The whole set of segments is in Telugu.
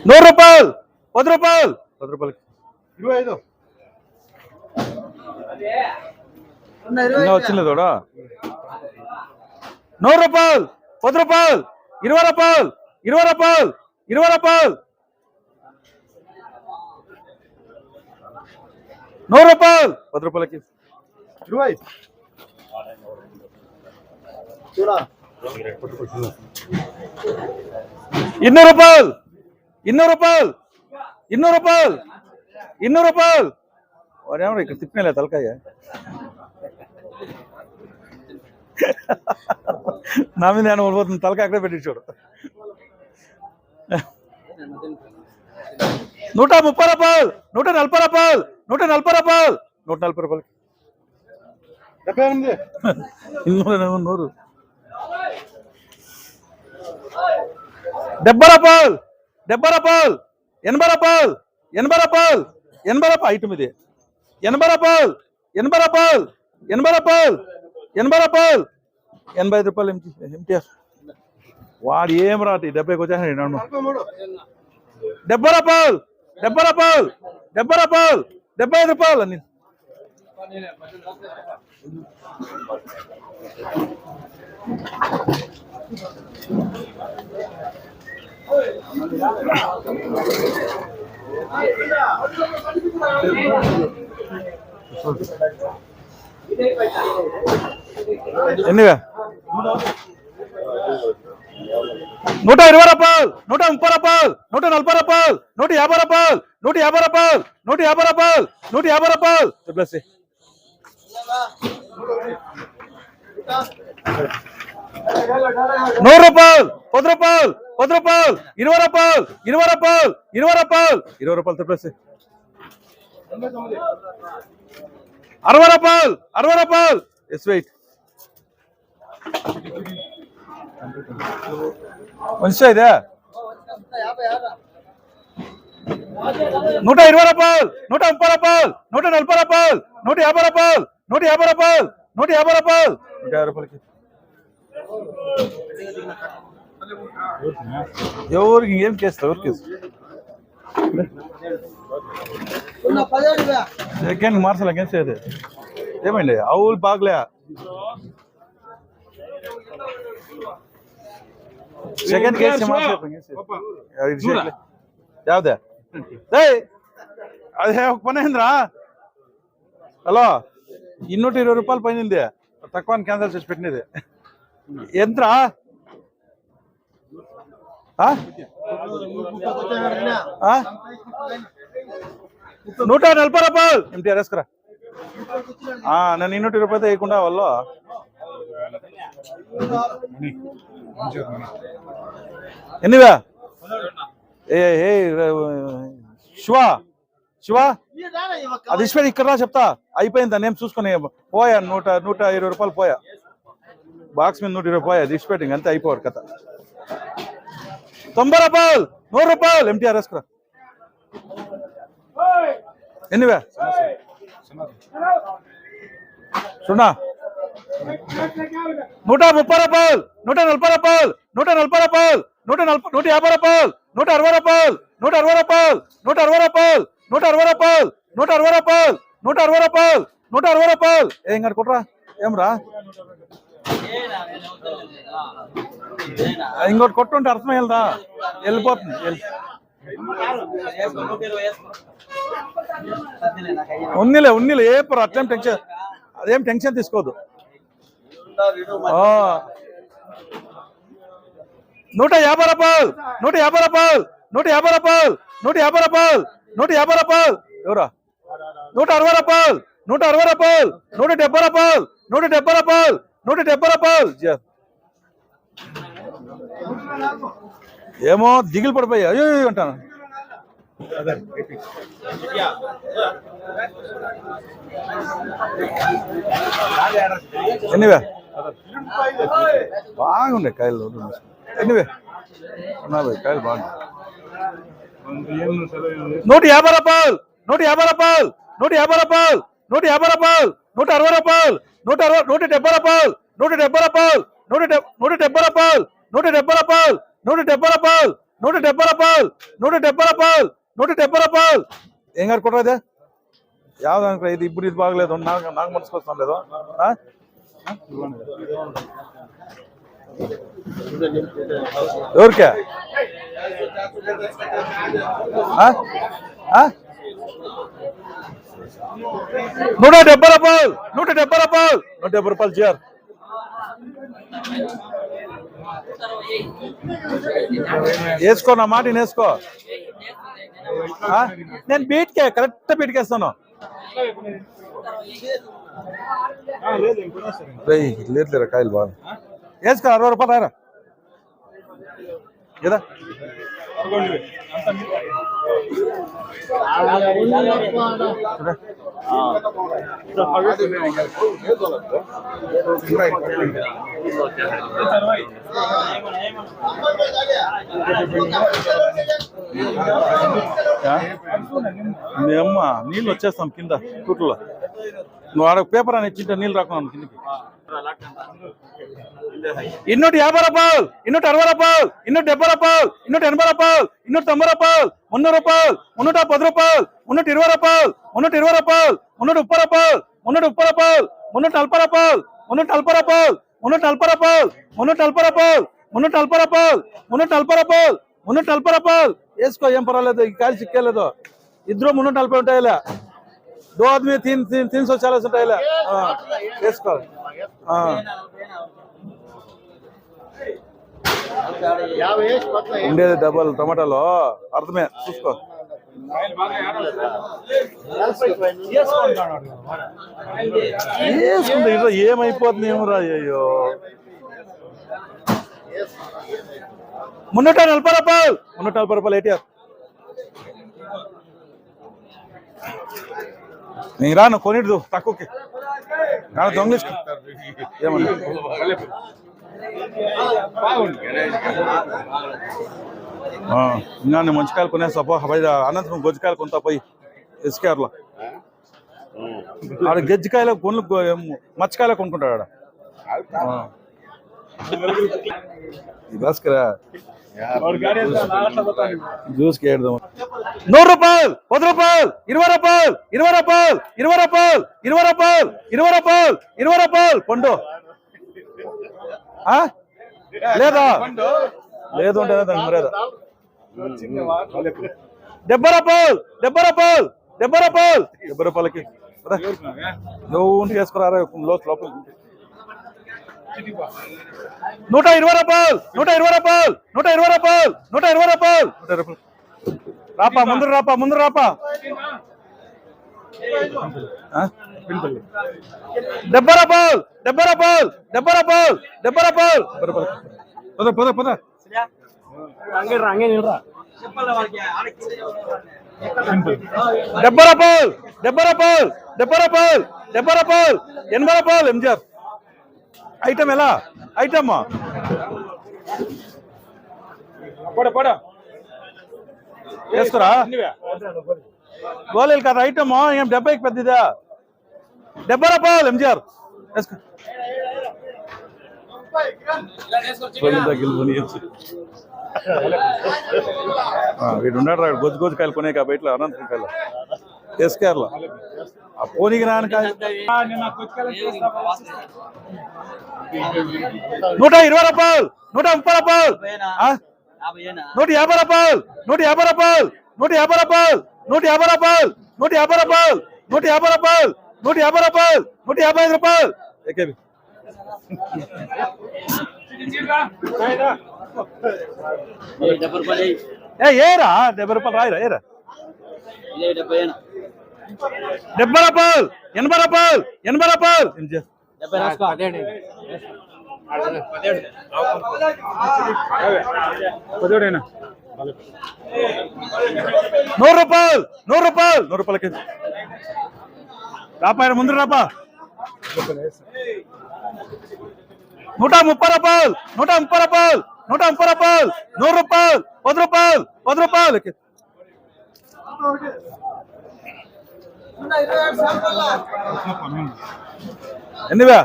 రూపాయలు 10 రూపాయలు 10 రూపాయలకి 25 వచ్చింది తోడా 100 రూపాయలు 10 రూపాయలు 20 రూపాయలు 20 రూపాయలు 20 రూపాయలు 100 రూపాయలు 10 రూపాయలకి 20 200 రూపాయలు 200 రూపాయలు 200 రూపాయలు 200 రూపాయలు వాడేమో ఇక్కడ తిప్పినలే తలకాయ నా మీద నేను పోతుంది తలకాయ అక్కడే పెట్టించాడు 130 రూపాయలు 140 రూపాయలు 140 రూపాయలు 140 రూపాయలకి 100 70 రూపాయలు 70 రూపాయలు 80 రూపాయలు 80 రూపాయలు 80 రూపాయలు ఐటమ్ ఇది 80 రూపాయలు 80 రూపాయలు 80 రూపాయలు 80 రూపాయలు 85 రూపాయలు ఎంటీఆర్ వాడు ఏం రాటి 70కి వచ్చేసాడు 70 రూపాయలు 70 రూపాయలు 70 రూపాయలు 75 రూపాయలు అన్ని ఎన్నిగా 120 రూపాయలు 130 రూపాయలు 140 రూపాయలు 150 రూపాయలు 150 రూపాయలు 150 రూపాయలు 150 రూపాయలు 100 రూపాయలు 10 రూపాయలు 10 రూపాయలు 20 రూపాయలు 20 రూపాయలు 20 రూపాయలు 20 రూపాయలు 60 రూపాయలు 60 రూపాయలు ఎస్ వెయిట్ మంచిగా ఇదే 120 రూపాయలు 130 రూపాయలు 140 రూపాయలు 150 రూపాయలు 150 రూపాయలు 150 రూపాయలు 150 రూపాయలకి ఎవరికి ఏం చేస్తావు ఎవరికి సెకండ్ మార్సల్ ఏం చేయదు ఏమండి అవులు బాగలే సెకండ్ యావదే అదే ఒక పని అయిందిరా హలో 220 రూపాయలు పైన తక్కువ క్యాన్సల్ చేసి పెట్టినది ఎంతరా 140 రూపాయలు ఎంటీఆర్ వేసుకురా నన్ను 220 రూపాయలు వేయకుండా వాళ్ళు ఎన్నివా శివ శివ అది ఇచ్చిపోయి ఇక్కడ చెప్తా అయిపోయింది నేను చూసుకుని పోయా 120 రూపాయలు పోయా బాక్స్ మీద 120 పోయా ఇచ్చిపెట్టి అంతే అయిపోయారు కథ 90 రూపాయలు 100 రూపాయలు ఎంటీఆర్ వేసుకురా ఎన్నివా సున్నా 130 రూపాయలు 140 రూపాయలు 140 రూపాయలు 150 రూపాయలు 160 రూపాయలు 160 రూపాయలు 160 రూపాయలు 160 రూపాయలు 160 రూపాయలు 160 రూపాయలు 160 రూపాయలు ఏం కాదు కుట్రా ఏం రా ఇంకోటి కొట్టుంటే అర్థమయ్యదా వెళ్ళిపోతుంది ఉన్నిలే ఏ అట్లేం టెన్షన్ అదేం టెన్షన్ తీసుకోదు 150 రూపాయలు 150 రూపాయలు 150 రూపాయలు 150 రూపాయలు 150 రూపాయలు ఎవరా 160 రూపాయలు 160 రూపాయలు 170 రూపాయలు 170 రూపాయలు 170 రూపాయలు ఏమో దిగులు పడిపోయా అయ్యో అంటాను ఎన్నివే బాగుండే కాయలు ఎన్నివే కాయలు బాగుంది 150 రూపాయలు 150 రూపాయలు 150 రూపాయలు 150 రూపాయలు 160 రూపాయలు 170 రూపాయలు 170 రూపాయలు 170 రూపాయలు 170 రూపాయలు 170 రూపాయలు 170 రూపాయలు 170 రూపాయలు 170 రూపాయలు 170 రూపాయలు ఏం కట్టుకుంటారు అదే యావదానికి ఇది ఇప్పుడు ఇది బాగలేదు నాకు మనసుకు వస్తాం లేదు ఎవరికే 170 రూపాయలు 170 రూపాయలు 170 రూపాయలు చేయాలి వేసుకో నా మాట వేసుకో నేను బీట్కే కరెక్ట్ బీట్కేస్తాను లేదు కాయలు బాగా వేసుకో 60 రూపాయలు రారా ఏదా మేమ్మ నీళ్ళు వచ్చేస్తాం కింద కుట్లో నువ్వు ఆడ పేపర్ అని ఇచ్చింటే నీళ్ళు రాకున్నాను కిందకి 250 రూపాయలు 260 రూపాయలు 270 రూపాయలు 280 రూపాయలు 290 రూపాయలు 300 రూపాయలు 310 రూపాయలు 320 రూపాయలు 320 రూపాయలు 330 రూపాయలు 330 రూపాయలు 340 రూపాయలు 340 రూపాయలు 340 రూపాయలు 340 రూపాయలు 340 రూపాయలు 340 రూపాయలు 340 రూపాయలు వేసుకో ఏం పర్వాలేదు ఈ కాయలు చిక్కేలేదు ఇద్దరు 340 ఉంటాయిలే 2 आदमी 340 ఉంటాయిలే వేసుకో ఉండేది డబల్ టమాటాలో అర్థమే చూసుకో వేసుకుంటే ఇట్లా ఏమైపోతుంది ఏమరా అయ్యో 340 రూపాయలు 340 రూపాయలు ఏటీఆర్ నేను రాను కొనిడు తక్కువకి రాను దొంగలిస్తా ఏమన్నా ఇంకా నేను మంచికాయలు కొనేస్తా అనంతరం గొజ్జికాయలు కొంత పోయి ఎస్కేఆర్లో ఆడ గెజ్జికాయలు కొను మచ్చకాయలు కొనుక్కుంటాడు ఆడ భాస్కరా జ్యూస్ కి 100 రూపాయలు 10 రూపాయలు 20 రూపాయలు 20 రూపాయలు 20 రూపాయలు 20 రూపాయలు 20 రూపాయలు 20 రూపాయలు పండు లేదా లేదు అంటే దానికి మర్యాద 70 రూపాయలు 70 రూపాయలు 70 రూపాయలు 70 రూపాయలకి నువ్వు చేసుకురారా లోపల 120 రూపాయలు 120 రూపాయలు 120 రూపాయలు 120 రూపాయలు రాపా ముందు రాపా 70 రూపాయలు 70 రూపాయలు 70 రూపాయలు 70 రూపాయలు పద 70 రూపాయలు 70 రూపాయలు 70 రూపాయలు 70 రూపాయలు 80 రూపాయలు ఎంజిఆర్ ఐటమ్ ఎలా ఐటమ్ వేసుకురా గోళీలు కదా ఐటమ్ ఏం 70కి పెద్దదా 70 రూపాయలు ఎంజిఆర్ వేసుకో వీడు ఉన్నాడు గొజ్జు కాయలు కొనే కాబట్టి అనంతరం కాయలు ఎస్కేఆర్లో ఆ పోనీకి రాని కాయ 120 రూపాయలు 130 రూపాయలు 150 రూపాయలు 150 రూపాయలు 150 రూపాయలు 150 రూపాయలు 150 రూపాయలు 150 రూపాయలు 150 రూపాయలు 155 రూపాయలు ఏకేబి ఏరా 70 రూపాయలు రాయరా ఏరా 70 రూపాయలు 80 రూపాయలు 80 రూపాయలు 100 రూపాయలు 100 రూపాయలు 100 రూపాయలకి రాపా ముందు రాపా 130 రూపాయలు 130 రూపాయలు 130 రూపాయలు 100 రూపాయలు 10 రూపాయలు 10 రూపాయలు ఎన్నివా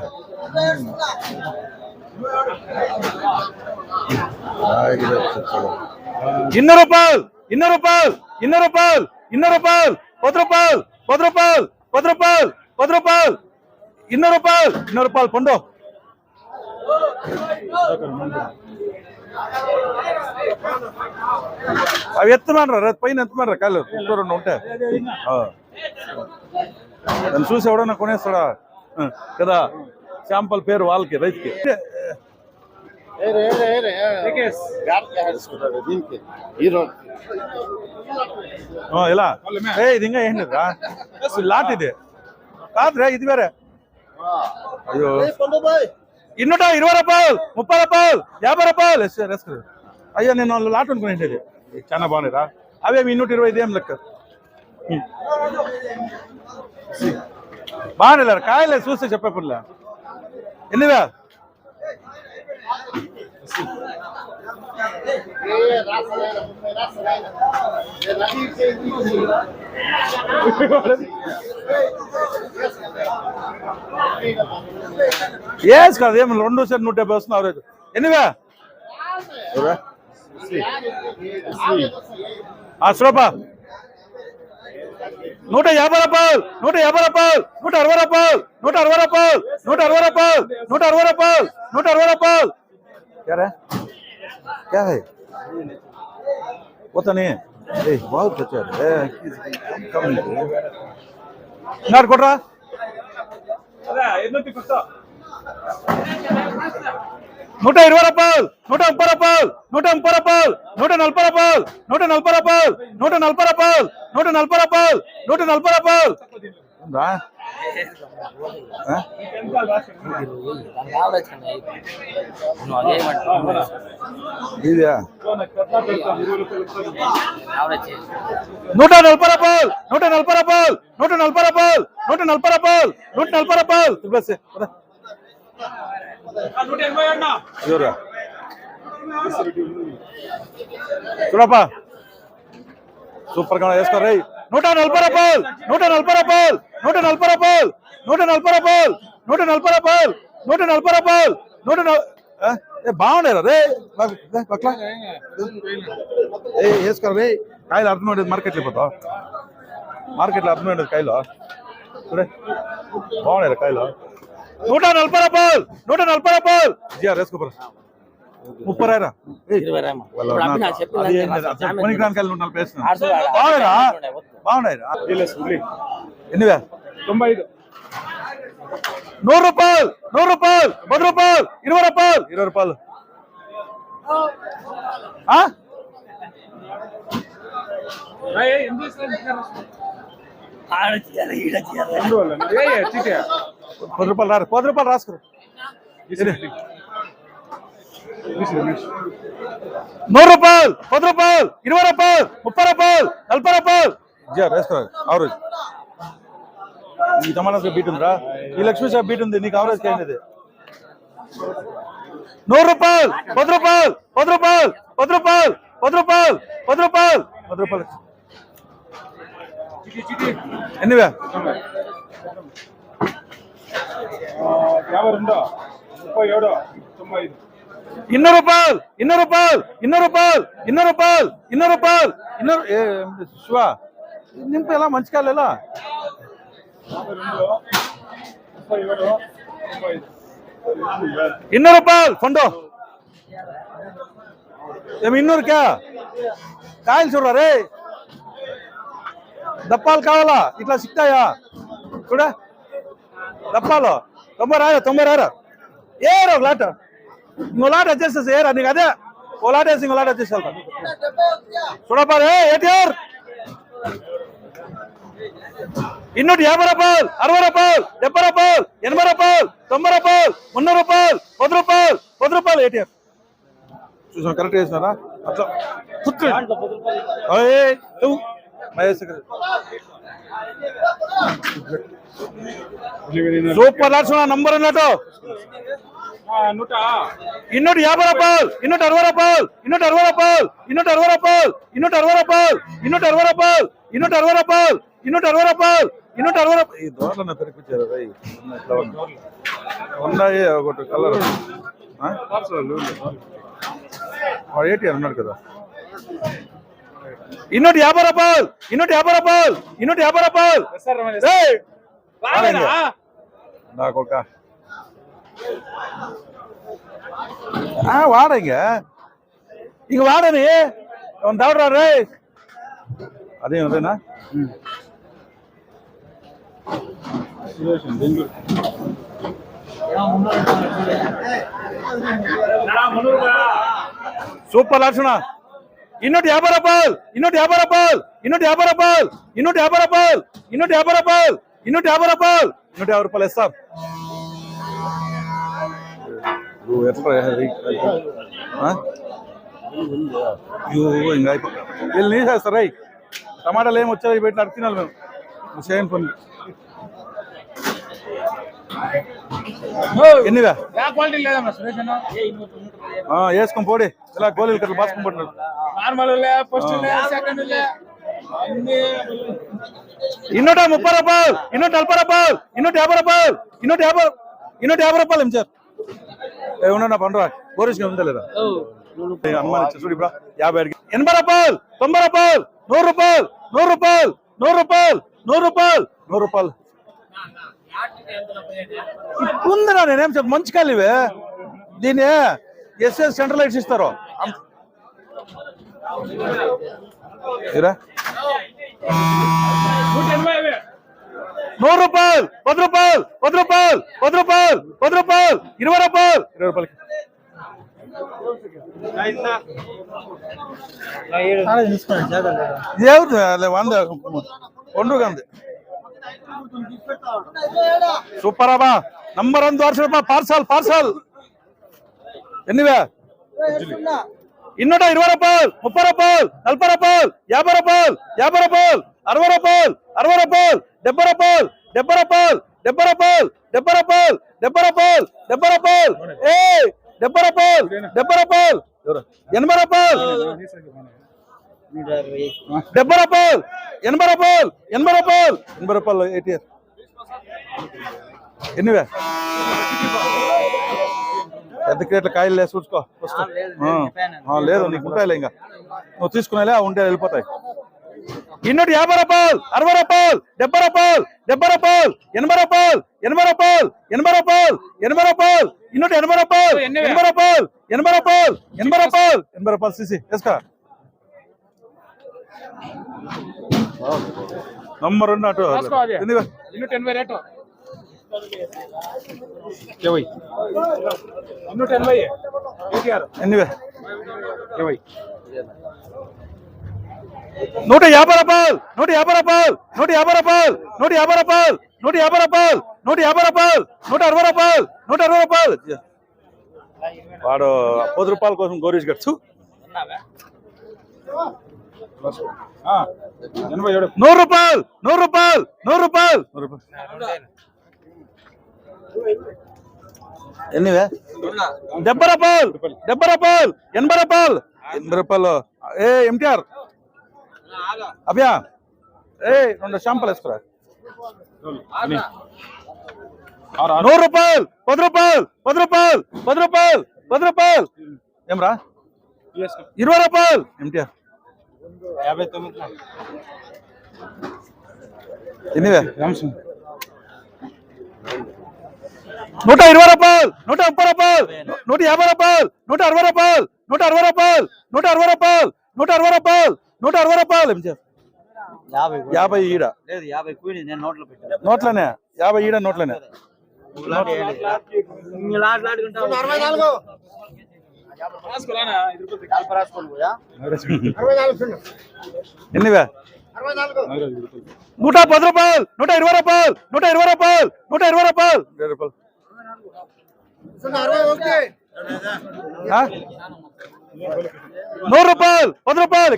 ಇನ್ನೂರು ರೂಪಾಯಿ, ಇನ್ನೂರು ರೂಪಾಯಿ, ಇನ್ನೂರು ರೂಪಾಯಿ, ಇನ್ನೂರು ರೂಪಾಯಿ, 10 ರೂಪಾಯಿ, 10 ರೂಪಾಯಿ, 10 ರೂಪಾಯಿ, 10 ರೂಪಾಯಿ, 200 ರೂಪಾಯಿ, 200 ರೂಪಾಯಿ పండు. అవి ఎత్తుమనరా, పైన ఎత్తుమనరా కాళ్ళు రెండు ఉంటాయి. దాన్ని చూసి ఎవడన్నా కొనేస్తాడా కదా, శాంపల్ పేరు వాళ్ళకి రైతుకి. ఇలా ఇది ఇంకా ఏంటి లాట్ ఇది కాదురా, ఇది వేరే. అయ్యో 220 రూపాయలు, 30 రూపాయలు, 50 రూపాయలు వేసుకో. అయ్యో నేను లాట్ అనుకునేది చాలా బాగున్నాయిరా. అవేమి 220 ఏం లెక్క బాగానే కాయలే చూస్తే చెప్పేప్పుడులే. ఎన్నివే ఏస్ కాదు, ఏమి 2 సెట్ 170 వస్తుంది అవరేజ్. ఎన్నివే శ్రోపా 150 రూపాయలు, 150 రూపాయలు, 160 రూపాయలు, 160 రూపాయలు, 160 రూపాయలు, 160 రూపాయలు, 160 రూపాయలు. क्या है पता नहीं है, बहुत अच्छा है कम కొట్రా. 120 రూపాయలు, 130 రూపాయలు, 130 రూపాయలు, 140 రూపాయలు, 140 రూపాయలు, 140 రూపాయలు, 140 రూపాయలు, 140 రూపాయలు. ఇదా 140 రూపాయలు, 140 రూపాయలు, 140 రూపాయలు, 140 రూపాయలు, 140 రూపాయలు. చూడప్పా సూపర్ గా వేసుకో రై. 140 రూపాయలు, 140 రూపాయలు, 140 రూపాయలు, 140 రూపాయలు, 140 రూపాయలు, 140 రూపాయలు, 140. బాగుండేరా రే పట్ల వేసుకో రే. కాయలు అర్థమైంది మార్కెట్లో పోతావు, మార్కెట్లో అర్థమైంది కాయలు చూడే బాగున్నాయి కాయలు. 140 రూపాయలు, 140 రూపాయలు జియా వేసుకోరా. 30 రాయరా బాగున్నాయి. ఎన్నివే 95. 100 రూపాయలు, 100 రూపాయలు, 10 రూపాయలు, 20 రూపాయలు, 20 రూపాయలు. పది రూపాయలు రారు, 10 రూపాయలు రాసుకో. 100 రూపాయలు, 10 రూపాయలు, 20 రూపాయలు, 30 రూపాయలు, 40 రూపాయలు వేసుకో. అవరేజ్ ఈ టమాటా బీట్ ఉందిరా, ఈ లక్ష్మీ షాప్ బీట్ ఉంది, నీకు అవరేజ్ అయింది. 100 రూపాయలు, 10 రూపాయలు, 10 రూపాయలు, 10 రూపాయలు, 10 రూపాయలు, 10 రూపాయలు, 10 రూపాయలు. ఎన్నివే 200 రూపాయలు, 200 రూపాయలు, 200 రూపాయలు, 200 రూపాయలు, 200 రూపాయలు, 200. శివ నింపు ఎలా మంచి కాళ్ళు ఎలా 200 రూపాయలు పండు. ఏమి 200కా కాయలు చూడరా రే, దప్పాలు కావాలా ఇట్లా సిక్తాయా చూడ దప్పాలు. 90 రారా, 90 రారా. ఏరా ఒక లాట, ఇంకో లాట వచ్చేసేసి ఏరా నీకు. అదే ఓ లాట వేసి ఇంకో లాట వచ్చేసి వెళ్తా చూడపా రే. 250 రూపాయలు, 60 రూపాయలు, 70 రూపాయలు, 80 రూపాయలు, 90 రూపాయలు, 100 రూపాయలు, 10 రూపాయలు, 10 రూపాయలు. ఏటీఆర్ చూసాం కరెక్ట్ చేసినారా అట్లా సూపర్ లాట్స్ నంబర్ ఉన్నట్టు. 250 రూపాయలు, 260 రూపాయలు, 260 రూపాయలు, 260 రూపాయలు, 260 రూపాయలు, 260 రూపాయలు, 260 రూపాయలు, 260 రూపాయలు, 260 ఈ దోర్లన్న పెరిపించారు రై ఉన్నాయి ఒకటి కలర్ ఏటీ అన్నాడు కదా 250 రూపాయలు 250 రూపాయలు 250 రూపాయలు నాకు ఒక వాడంగ ఇంక వాడని దావడరా రే అదే అదేనా సూపర్ లక్షణ 250 రూపాయలు 250 రూపాయలు 250 రూపాయలు 250 రూపాయలు 250 రూపాయలు 250 రూపాయలు 150 రూపాయలు ఇస్తారు ఇంకా వీళ్ళు నీసేస్తారు రై టమాటాలు ఏమి వచ్చాయి పెట్టి అడిగినారు మేము చేయని పని ఎన్నివా వేసుకొని పోడి ఇలా గోళీలు కట్ల బాసుకొని పోతున్నారు 230 రూపాయలు 240 రూపాయలు 250 రూపాయలు 250 రూపాయలు ఏం సార్ ఏమన్నా పండుగ గోరీష్ ఉందా లేదా అమ్మ చూడు ఇప్పుడు 50 అడిగి 80 రూపాయలు 90 రూపాయలు 100 రూపాయలు 100 రూపాయలు 100 రూపాయలు 100 రూపాయలు 100 రూపాయలు ఉందిరా నేనేం చెప్పు మంచి కాళ్ళు ఇవే దీన్ని ఎస్ఎస్ సెంట్రల్ లైట్స్ ఇస్తారు 100 రూపాయలు 10 రూపాయలు 10 రూపాయలు 10 రూపాయలు 10 రూపాయలు 20 రూపాయలు 20 రూపాయలకి వంద ఒండుగంది సూపర్ అబ్బా నంబర్ 1 200 పార్సల్ పార్సల్ ఎన్నివే 220 రూపాయలు 30 రూపాయలు 40 రూపాయలు 50 రూపాయలు 50 రూపాయలు 60 రూపాయలు 60 రూపాయలు 70 రూపాయలు 70 రూపాయలు 70 రూపాయలు 70 రూపాయలు 70 రూపాయలు 70 రూపాయలు 70 రూపాయలు 70 రూపాయలు 80 రూపాయలు 70 రూపాయలు 80 రూపాయలు 80 రూపాయలు 80 రూపాయలు 80 ఎన్నివే పెద్ద క్రేట్ల కాయలు లేదు చూసుకో లేదు నీకు ఉంటాయిలే ఇంకా నువ్వు తీసుకునేలే ఉంటే వెళ్ళిపోతాయి 250 రూపాయలు 60 రూపాయలు 70 రూపాయలు 70 రూపాయలు 80 రూపాయలు 80 రూపాయలు 80 రూపాయలు 80 రూపాయలు 280 రూపాయలు 80 రూపాయలు 80 రూపాయలు 80 రూపాయలు 80 రూపాయలు సిసి వేసుకో నంబర్ 2 అటు 280 రేటు 280 ఎన్నివే 150 రూపాయలు 150 రూపాయలు 150 రూపాయలు 150 రూపాయలు 150 రూపాయలు 150 రూపాయలు 160 రూపాయలు 160 రూపాయలు వాడు 10 రూపాయల కోసం గోరీష్ గట్టు 100 రూపాయలు 100 రూపాయలు 100 రూపాయలు ఎన్నివే 70 రూపాయలు 70 రూపాయలు 80 రూపాయలు 80 రూపాయలు ఎంటీఆర్ అభ్యా 2 షాంపులు వేసుకురా 100 రూపాయలు 10 రూపాయలు 10 రూపాయలు 10 రూపాయలు 10 రూపాయలు ఏమరా 20 రూపాయలు ఎంటీఆర్ 59 ఎన్నివే 120 రూపాయలు 130 రూపాయలు 150 రూపాయలు 160 రూపాయలు 160 రూపాయలు 160 రూపాయలు 160 రూపాయలు 160 రూపాయలు 50 ఈడ నోట్లనే 50 ఈడ నోట్లనే ఎన్నివే 110 రూపాయలు 120 రూపాయలు 120 రూపాయలు 120 రూపాయలు 100 రూపాయలు 10 రూపాయలు 140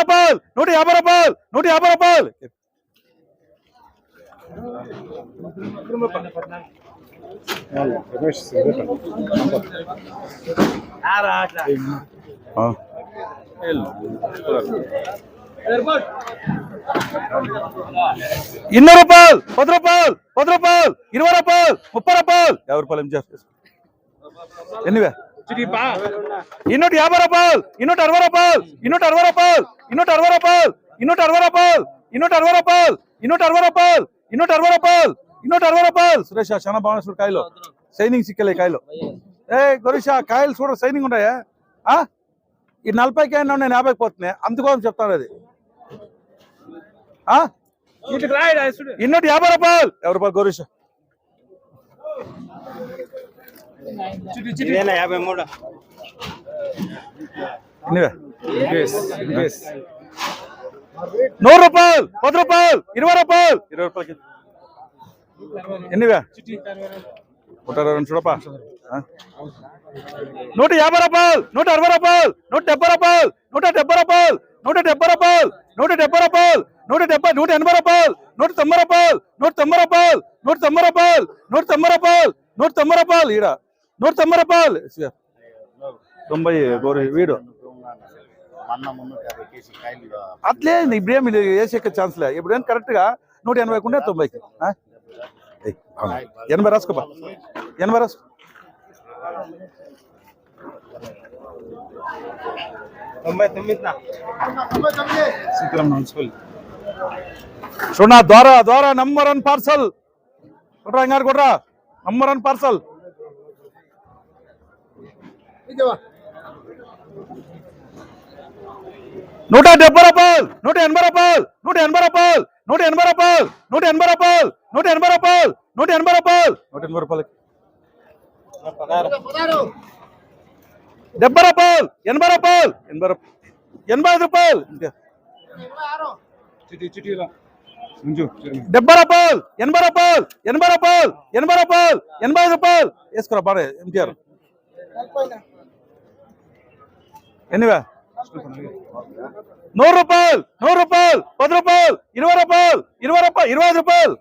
రూపాయలు 150 రూపాయలు 150 రూపాయలు ఆ. ఇన్నో రూపాయలు 10 రూపాయలు 10 రూపాయలు 20 రూపాయలు 30 రూపాయలు 50 రూపాయలు ఏం చేస్తారు ఎన్నివే ఇన్నోటి 50 రూపాయలు ఇన్నోటి 60 రూపాయలు ఇన్నోటి 60 రూపాయలు ఇన్నోటి 60 రూపాయలు ఇన్నోటి 60 రూపాయలు ఇన్నోటి 60 రూపాయలు ఇన్నోటి 60 రూపాయలు ఇన్నోటి 60 రూపాయలు ఇన్నోటి 60 రూపాయలు సురేష్ చాలా బాగున్నాయి చూడు కాయలు సైనింగ్ సిక్కలే కాయలు ఏ గొరీష కాయలు చూడ సైనింగ్ ఉన్నాయా ఈ 40కి అయినా నేను 50కి పోతున్నాయి అందుకోసం చెప్తాను అది ఇన్నోటి 50 రూపాయలు 50 రూపాయలు గొరీష 53 ఎన్నివే 100 రూపాయలు 10 రూపాయలు 20 రూపాయలు 20 రూపాయలకి ఎన్నివే 120 చూడపా 150 రూపాయలు 160 రూపాయలు 170 రూపాయలు 170 రూపాయలు 170 రూపాయలు 170 రూపాయలు 180 రూపాయలు 190 రూపాయలు 190 రూపాయలు 190 రూపాయలు 190 రూపాయలు 190 రూపాయలు ఈడ 190 రూపాయలు 90 గోరి వీడు అట్లే ఇప్పుడేం వేసే ఛాన్స్ లే ఇప్పుడేం కరెక్ట్ గా 180 కుండే 90కి 80 రాసుకోపా 80 రాసుకో 99 చూడ ద్వారా నంబర్ 1 పార్సల్ కొట్రా ఇంగారు కొట్రా నంబర్ 1 పార్సల్ 170 రూపాయలు 180 రూపాయలు 180 రూపాయలు 180 రూపాయలు 180 రూపాయలు 180 రూపాయలు 180 రూపాయలు 180 రూపాయలకి 70 రూపాయలు 80 రూపాయలు 85 రూపాయలు 70 రూపాయలు 80 రూపాయలు 80 రూపాయలు 80 రూపాయలు 85 రూపాయలు వేసుకురా బాగా ఎంటీఆర్ ఎన్నివే 100 రూపాయలు 100 రూపాయలు 10 రూపాయలు 20 రూపాయలు 20 రూపాయలు 25 రూపాయలు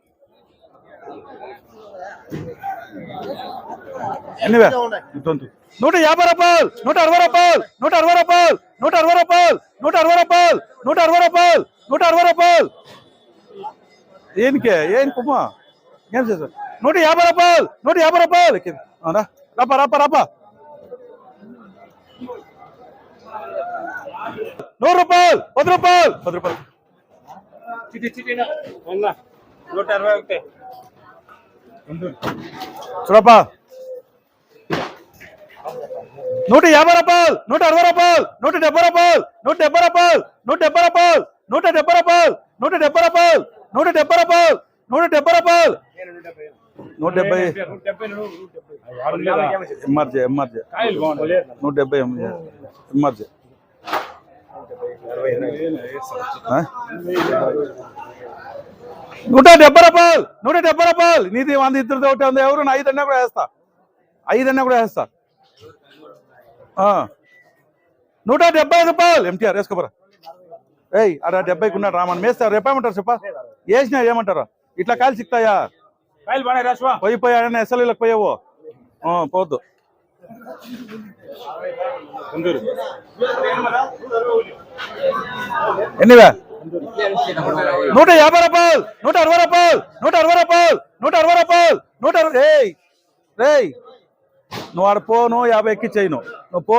ఎన్నివే 150 రూపాయలు 160 రూపాయలు 160 రూపాయలు 160 రూపాయలు 160 రూపాయలు 160 రూపాయలు 160 రూపాయలు దేనికే ఏం కుమ్మా ఏం చేశారు 150 రూపాయలు 150 రూపాయలు రాపా రాపా రాపా 100 రూపాయలు 10 రూపాయలు 10 రూపాయలు చూడపా 150 రూపాయలు 160 రూపాయలు 170 రూపాయలు 170 రూపాయలు 170 రూపాయలు 170 రూపాయలు 170 రూపాయలు 170 రూపాయలు 170 రూపాయలు 170 ఎంఆర్జే 170 ఎంఆర్జే 170 రూపాయలు 170 రూపాయలు నీది 100 ఇద్దరితో ఒకటి ఉంది ఎవరు 5 అన్నా కూడా వేస్తా 5 అన్నా కూడా వేస్తా 175 రూపాయలు ఎంటీఆర్ వేసుకోపరా ఏయ్ అడ 70కి ఉన్నాడు రామన్ మేస్తారు రేపేమంటారు చెప్పా వేసినా ఏమంటారు ఇట్లా కాయలు సిక్తాయా పోయి ఆయన ఎస్ఎల్ఈలకు పోయావు పోద్దు ఎన్నివే 150 రూపాయలు 160 రూపాయలు 160 రూపాయలు 160 రూపాయలు 160 నువ్వు ఆడ పో నువ్వు 50 ఎక్కి చేయను నువ్వు పో